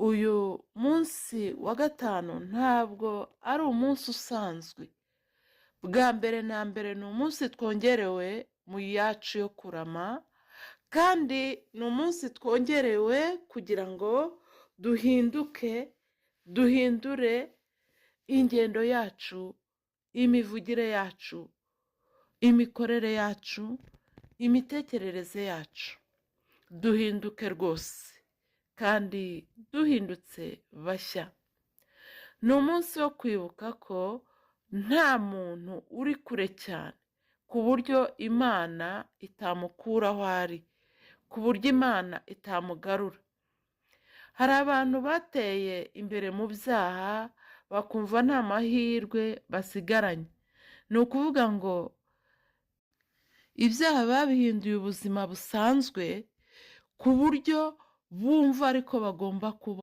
Uyu munsi wa gatanu ntabwo ari umunsi usanzwe. Bwa mbere na mbere ni umunsi twongerewe mu yacu yo kurama, kandi ni umunsi twongerewe kugira ngo duhindure ingendo yacu, imivugire yacu, imikorere yacu, imitekerereze yacu. Duhinduke rwose kandi duhindutse bashya. Ni umunsi wo kwibuka ko nta muntu uri kure cyane ku buryo Imana itamukura aho ari, ku buryo Imana itamugarura. Hari abantu bateye imbere mu byaha bakumva nta mahirwe basigaranye. Ni ukuvuga ngo ibyaha babihinduye ubuzima busanzwe ku buryo bumva ariko bagomba kuba.